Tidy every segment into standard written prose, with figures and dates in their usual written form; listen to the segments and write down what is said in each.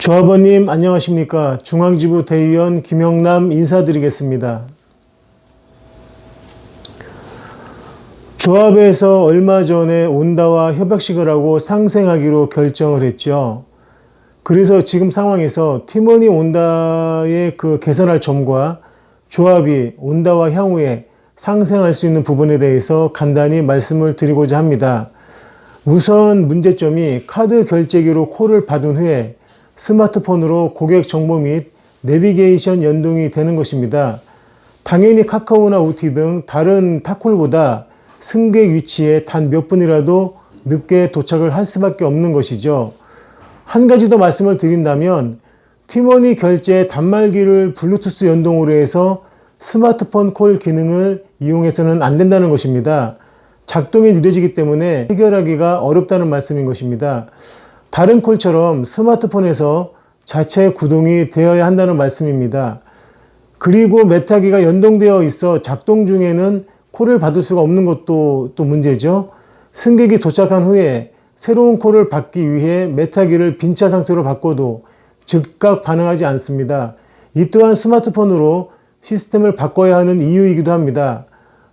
조합원님 안녕하십니까. 중앙지부 대의원 김영남 인사드리겠습니다. 조합에서 얼마 전에 온다와 협약식을 하고 상생하기로 결정을 했죠. 그래서 지금 상황에서 팀원이 온다에 개선할 점과 조합이 온다와 향후에 상생할 수 있는 부분에 대해서 간단히 말씀을 드리고자 합니다. 우선 문제점이 카드 결제기로 콜을 받은 후에 스마트폰으로 고객 정보 및 내비게이션 연동이 되는 것입니다. 당연히 카카오나 우티 등 다른 타콜보다 승객 위치에 단 몇 분이라도 늦게 도착을 할 수밖에 없는 것이죠. 한 가지 더 말씀을 드린다면 팀원이 결제 단말기를 블루투스 연동으로 해서 스마트폰 콜 기능을 이용해서는 안 된다는 것입니다. 작동이 느려지기 때문에 해결하기가 어렵다는 말씀인 것입니다. 다른 콜처럼 스마트폰에서 자체 구동이 되어야 한다는 말씀입니다. 그리고 메타기가 연동되어 있어 작동 중에는 콜을 받을 수가 없는 것도 또 문제죠. 승객이 도착한 후에 새로운 콜을 받기 위해 메타기를 빈차 상태로 바꿔도 즉각 반응하지 않습니다. 이 또한 스마트폰으로 시스템을 바꿔야 하는 이유이기도 합니다.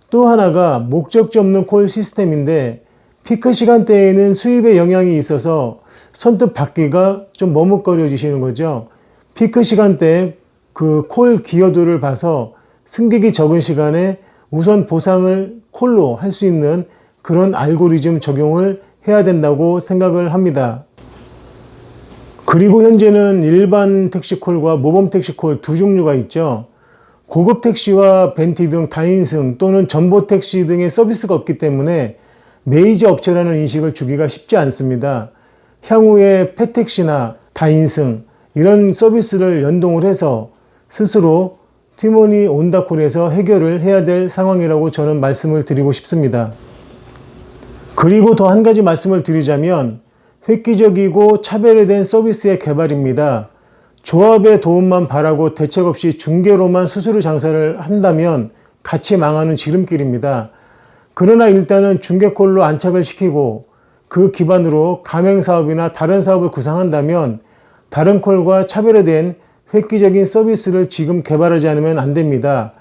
또 하나가 목적지 없는 콜 시스템인데 피크 시간대에는 수입에 영향이 있어서 선뜻 받기가 좀 머뭇거려지시는 거죠. 피크 시간대에 콜 기여도를 봐서 승객이 적은 시간에 우선 보상을 콜로 할 수 있는 그런 알고리즘 적용을 해야 된다고 생각을 합니다. 그리고 현재는 일반 택시콜과 모범 택시콜 두 종류가 있죠. 고급 택시와 벤티 등 다인승 또는 전보 택시 등의 서비스가 없기 때문에 메이저 업체라는 인식을 주기가 쉽지 않습니다. 향후에 펫택시나 다인승 이런 서비스를 연동을 해서 스스로 팀원이 온다콜에서 해결을 해야 될 상황이라고 저는 말씀을 드리고 싶습니다. 그리고 더 한 가지 말씀을 드리자면 획기적이고 차별화된 서비스의 개발입니다. 조합의 도움만 바라고 대책 없이 중개로만 수수료 장사를 한다면 같이 망하는 지름길입니다. 그러나 일단은 중개콜로 안착을 시키고 그 기반으로 가맹사업이나 다른 사업을 구상한다면 다른 콜과 차별화된 획기적인 서비스를 지금 개발하지 않으면 안 됩니다.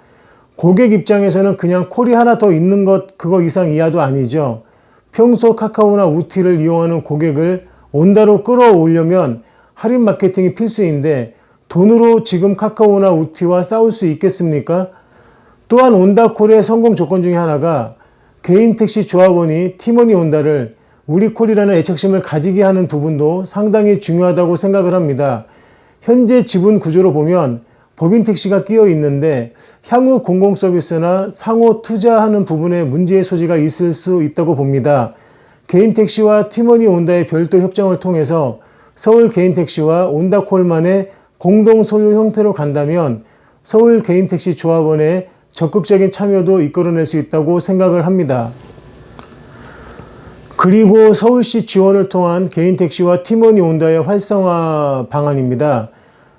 고객 입장에서는 그냥 콜이 하나 더 있는 것 그거 이상 이하도 아니죠. 평소 카카오나 우티를 이용하는 고객을 온다로 끌어오려면 할인 마케팅이 필수인데 돈으로 지금 카카오나 우티와 싸울 수 있겠습니까? 또한 온다콜의 성공 조건 중에 하나가 개인 택시 조합원이 팀원이 온다를 우리 콜이라는 애착심을 가지게 하는 부분도 상당히 중요하다고 생각을 합니다. 현재 지분 구조로 보면 법인 택시가 끼어 있는데 향후 공공 서비스나 상호 투자하는 부분에 문제의 소지가 있을 수 있다고 봅니다. 개인 택시와 팀원이 온다의 별도 협정을 통해서 서울 개인 택시와 온다콜만의 공동 소유 형태로 간다면 서울 개인 택시 조합원의 적극적인 참여도 이끌어낼 수 있다고 생각을 합니다. 그리고 서울시 지원을 통한 개인 택시와 팀원이 온다의 활성화 방안입니다.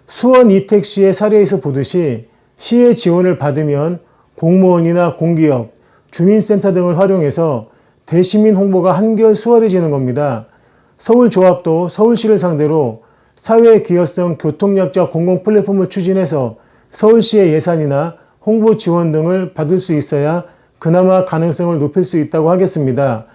수원 이택시의 사례에서 보듯이 시의 지원을 받으면 공무원이나 공기업, 주민센터 등을 활용해서 대시민 홍보가 한결 수월해지는 겁니다. 서울조합도 서울시를 상대로 사회기여성 교통약자 공공 플랫폼을 추진해서 서울시의 예산이나 홍보 지원 등을 받을 수 있어야 그나마 가능성을 높일 수 있다고 하겠습니다.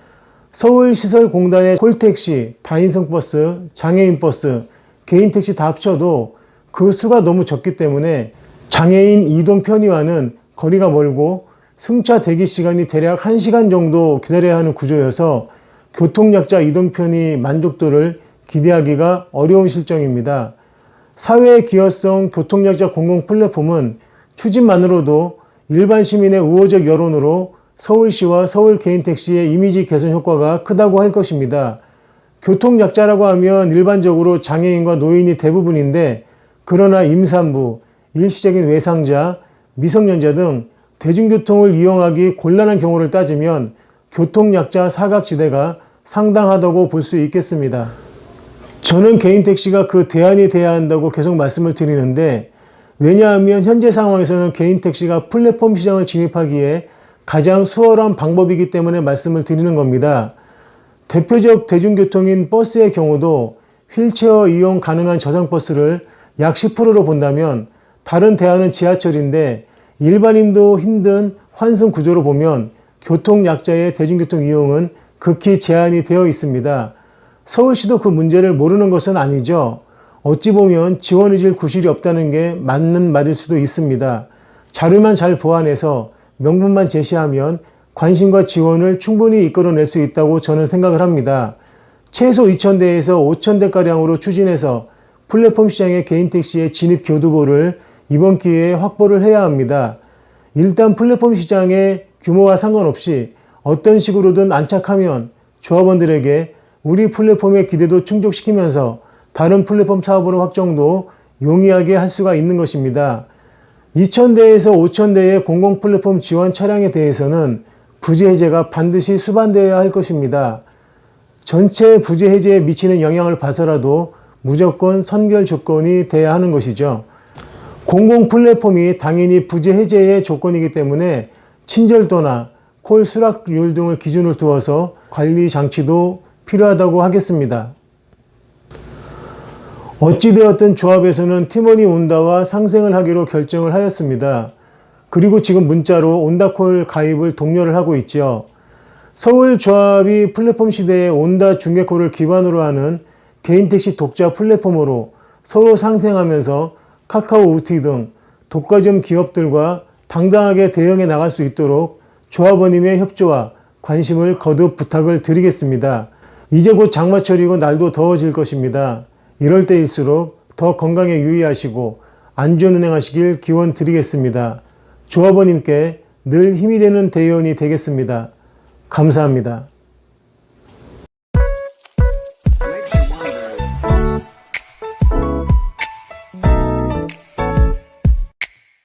서울시설공단의 콜택시, 다인승버스, 장애인버스, 개인택시 다 합쳐도 그 수가 너무 적기 때문에 장애인 이동 편의와는 거리가 멀고 승차 대기 시간이 대략 1시간 정도 기다려야 하는 구조여서 교통약자 이동 편의 만족도를 기대하기가 어려운 실정입니다. 사회기여성 교통약자 공공 플랫폼은 추진만으로도 일반 시민의 우호적 여론으로 서울시와 서울 개인택시의 이미지 개선 효과가 크다고 할 것입니다. 교통약자라고 하면 일반적으로 장애인과 노인이 대부분인데 그러나 임산부, 일시적인 외상자, 미성년자 등 대중교통을 이용하기 곤란한 경우를 따지면 교통약자 사각지대가 상당하다고 볼 수 있겠습니다. 저는 개인택시가 그 대안이 돼야 한다고 계속 말씀을 드리는데 왜냐하면 현재 상황에서는 개인택시가 플랫폼 시장을 진입하기에 가장 수월한 방법이기 때문에 말씀을 드리는 겁니다. 대표적 대중교통인 버스의 경우도 휠체어 이용 가능한 저상버스를 약 10%로 본다면 다른 대안은 지하철인데 일반인도 힘든 환승 구조로 보면 교통약자의 대중교통 이용은 극히 제한이 되어 있습니다. 서울시도 그 문제를 모르는 것은 아니죠. 어찌 보면 지원해줄 구실이 없다는 게 맞는 말일 수도 있습니다. 자료만 잘 보완해서 명분만 제시하면 관심과 지원을 충분히 이끌어낼 수 있다고 저는 생각을 합니다. 최소 2,000대에서 5,000대가량으로 추진해서 플랫폼 시장의 개인택시의 진입 교두보를 이번 기회에 확보를 해야 합니다. 일단 플랫폼 시장의 규모와 상관없이 어떤 식으로든 안착하면 조합원들에게 우리 플랫폼의 기대도 충족시키면서 다른 플랫폼 사업으로 확정도 용이하게 할 수가 있는 것입니다. 2,000대에서 5,000대의 공공 플랫폼 지원 차량에 대해서는 부재 해제가 반드시 수반되어야 할 것입니다. 전체 부재 해제에 미치는 영향을 봐서라도 무조건 선결 조건이 돼야 하는 것이죠. 공공 플랫폼이 당연히 부재 해제의 조건이기 때문에 친절도나 콜 수락률 등을 기준으로 두어서 관리 장치도 필요하다고 하겠습니다. 어찌되었든 조합에서는 팀원이 온다와 상생을 하기로 결정을 하였습니다. 그리고 지금 문자로 온다콜 가입을 독려를 하고 있죠. 서울조합이 플랫폼 시대에 온다 중개콜을 기반으로 하는 개인택시 독자 플랫폼으로 서로 상생하면서 카카오 우티 등 독과점 기업들과 당당하게 대응해 나갈 수 있도록 조합원님의 협조와 관심을 거듭 부탁을 드리겠습니다. 이제 곧 장마철이고 날도 더워질 것입니다. 이럴 때일수록 더 건강에 유의하시고 안전운행하시길 기원 드리겠습니다. 조합원님께 늘 힘이 되는 대의원이 되겠습니다. 감사합니다.